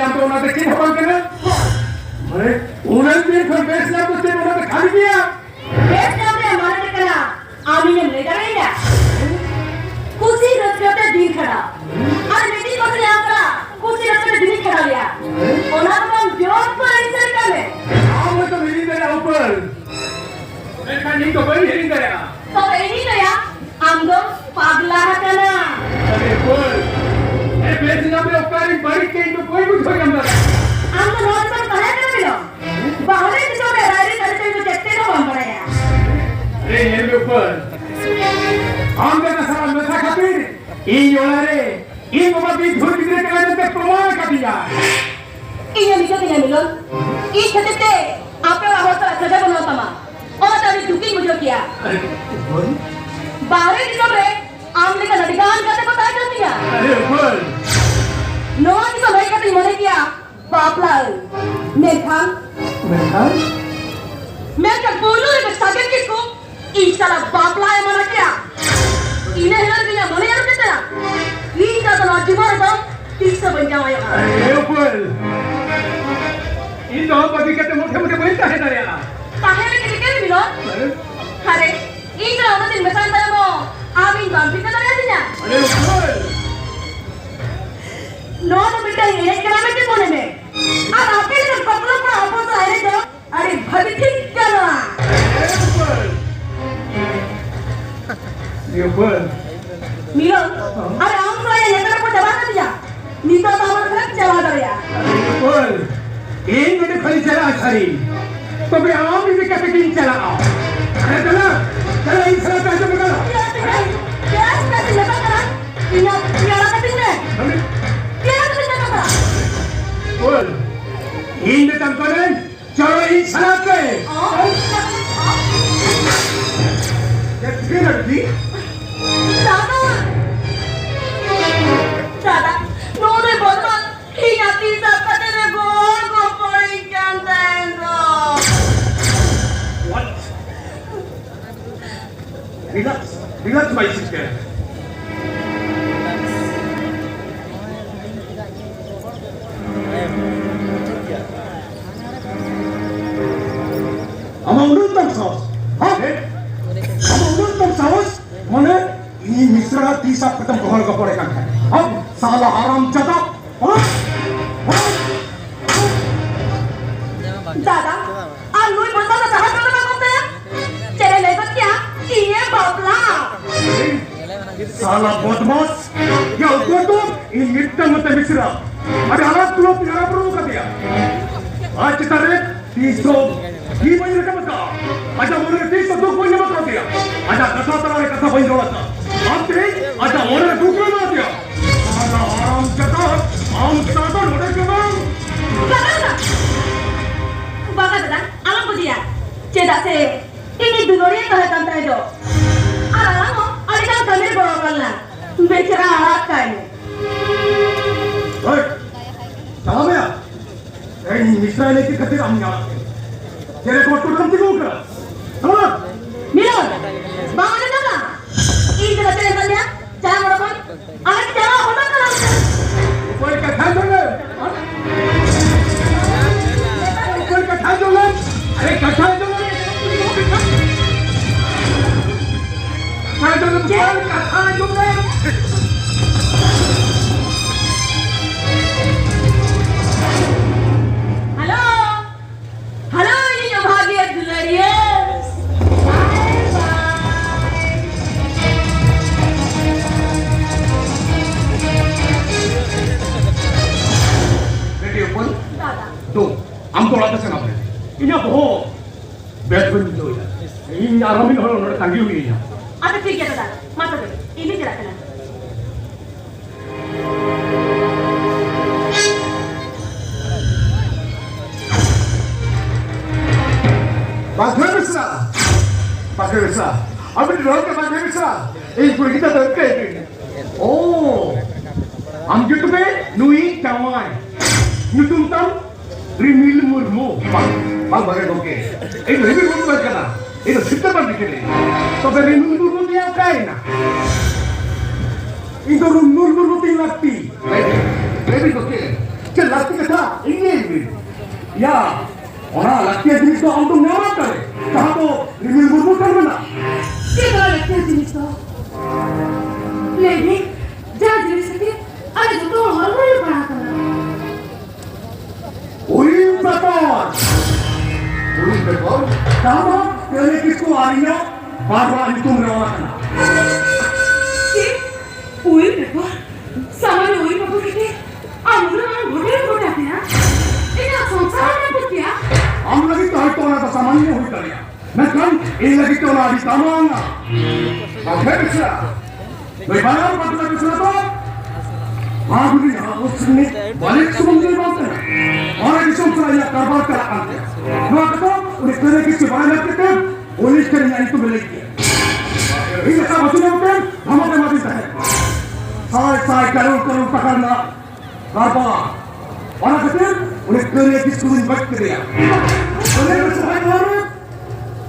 yang tuh nanti kita bangkit Mare, ulang दिन खर base ना तो से बोला तो खाली किया बेस ना उन्हें हमारे ने करा आमी ने ले कर गया कुछ ही रथ करते दिन खड़ा अरे मीटिंग को ले आकर कुछ ही रथ करते दिन खड़ा लिया ओना तो हम जोर पर इंसर कर ले हम तो मेरी तेरे ऊपर मैं नहीं तो कोई नहीं करेगा तो नहीं गया हम तो पागला है क्या अरे बोल ए बेस ना पे ऊपर बड़ी के तो कोई कुछ हो गया हम तो रोड पर कहे कर मिलो बाहर ही जो राइड करते हुए देखते ना हम पड़ेगा अरे ये के ऊपर हम का सारा मथा खातिर ई योला रे ई बाबा भी धुर बिगड़े के लिए प्रमाण का दिया ये मिलो ई खेते आपे अवस्था सजा बनाता मा और तभी दुखी मुझे किया अरे बोल बाहर ही जो रे आमने का नदिगान करते पता कर दिया अरे बोल नौन को भाई का मरे किया बापला मेरे खान मैं क्या बोलूं रे सागर किसको इंशाल्लाह बापला है मना क्या इन्हें हिलर दिया मने यार कितना इनका तो लाजिमार दम ठीक से बन जाओ यार अरे ऊपर इन दो बदी के मोटे मोटे बनता है तेरे यार काहे में किसी के मिलो अरे इन तो हम दिन में सांता है वो आमीन काम भी कर रहे हैं अरे ऊपर नो तो बेटा ये करा में के बोले में अब आपके लिए पकड़ो पर आपो तो आए तो अरे भगती करा ये ऊपर मिलो अरे हम तो ये लेकर को दबा कर दिया नीतो तो हमारा घर चला गया ऊपर इन मेरे खाली चला खरी तो भी आम भी कैसे किन चला अरे चला चला इन सारा पैसे निकालो क्या कैसे लगा करा इना यारा का दिन में बोल इन में तंकोने चलो इन सलाह पे ये कितनी लड़की दादा नोने बोलता ही आती सब पते में गोल को पड़ी कैंटेंडो What? Relax my sister. Amanuntam saus. Hah? Amanuntam saus? Mana? Ini misra tisa petam kohal kapore kan? Hah? Salah haram jada. Hah? दादा आज लोग बोलता था कहाँ चला करते हैं चले ले बस क्या ये बापला साला बदमाश क्या उसको तो इन मिट्टा मत मिश्रा अरे हालात तू लोग यार प्रूव कर दिया आज कितना रे 300 ये बन रहा बता अच्छा बोल रहे 300 दो कोई नहीं बता दिया अच्छा कसा तरह रे कसा बन रहा था आप थे अच्छा बोल रहे दो कोई बता दिया साला आराम चता आम चता नोड़े के बाबा दादा आलम बुझिया चेदा से ini दुलोरी तो है तंत्र जो आलम अरे kan कमेर बड़ा करना बेचारा आराम का है ओए चला भैया ए मिश्रा ने की खातिर हम यहाँ तेरे को तो कम क्यों कर चलो मिलो बाबा ने कहा इन जगह तेरे बंदिया चला बड़ा कौन अरे चला होना करा कोई का ख्याल रखे कोई का ख्याल रखे अरे कथा है तो ख्याल तो बोल कथा है तो हेलो हेलो ये जो भाग्य दुलारी है बेटी ऊपर तो हम तो लाते हैं ना इन्हें बहुत बैठ बन दो यार इन आराम ही होना उन्होंने तंगी हुई है अच्छा ठीक है दादा मत करो इन्हीं चला चला Pakai besar. Apa di dalam kan pakai besar? Kulit kita terkait. Oh, am gitu be, nui kawai, nutuntam, rimil murmu. Bang bagai oke. Rimil murmu bagai mana? Itu siapa bang dikini? Tapi rimil murmu dia apa ina? Itu rimil murmu tinggal ti. Baby oke. laki kata ini. Ya, orang laki jenis tu untuk nyaman kali. Kau tu rimil berbukan mana? Kita laki jenis tu. Lagi, jangan jenis itu. Ada juga orang yang parah. Uin pepor. Kamu kali kisku harinya baru itu merawat. Uin pepor. Sama uin pepor kita. Ambil hotel kota ya. Ini संसारnya punya. Am lagi tahu itu orang samannya hotel ya. Nah ini lagi itu orang di taman. Apa bisa? Bagaimana patut bisa tu? Aku ni harus ni balik semua ni bangsa. Orang di sana ya kabar terang. Nah kata, udah kerja kita banyak kita, boleh kerja itu balik. Ini sama tu nampak, nama dia mati saya. Saya kalau takkan nak kabar. Orang kata, udah kerja kita sudah baik kerja. Boleh bersahaja orang.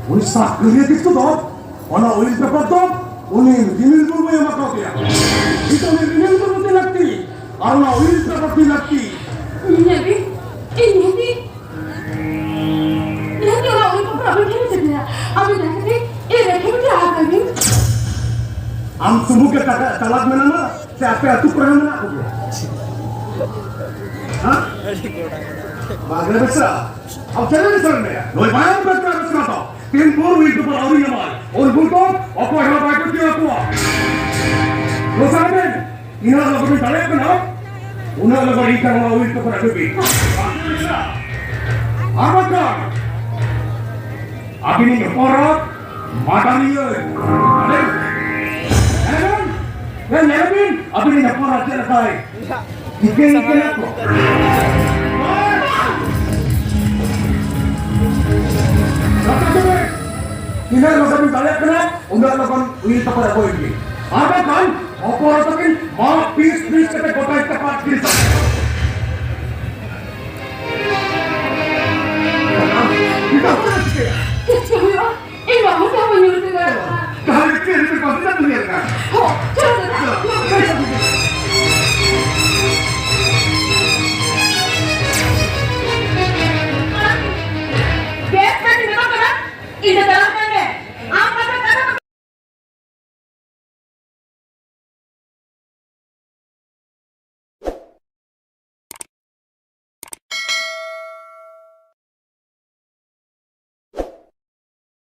Udah sah kerja kita tu, orang udah dapat tu. Unih, gimil pun yang makau dia. Itu gimil pun mesti laki. Allah udah dapat laki. Ini. Lagi orang udah berapa kali sebenarnya. Abi dah kata, kita apa ni? Am semua kita talak mana? Siapa tu pernah mana aku? Hah? Bagai besar. अब चले sir में लोग बाहर बच कर रखना था तीन फोर वीक पर आउरी हमारे और बुलको आपको यहाँ बैठ के दिया हुआ लो साहब इन्हें लोगों ने डाले ना उन्हें लोगों ने इतना हुआ वीक पर रखे भी आप क्या अभी नहीं पौरा माता नहीं है अरे लेकिन अभी नहीं पौरा चलता है इतने ना तो Ini lakukan balik kena, undang lakukan ini tempat apa ini? Ada kan? Apa orang mau bis kata kota tempat kiri sana. Kita apa sih? Kecil, ini apa menyuruh kita? Kali ini kita pasti tak melihat kan? Oh, jangan.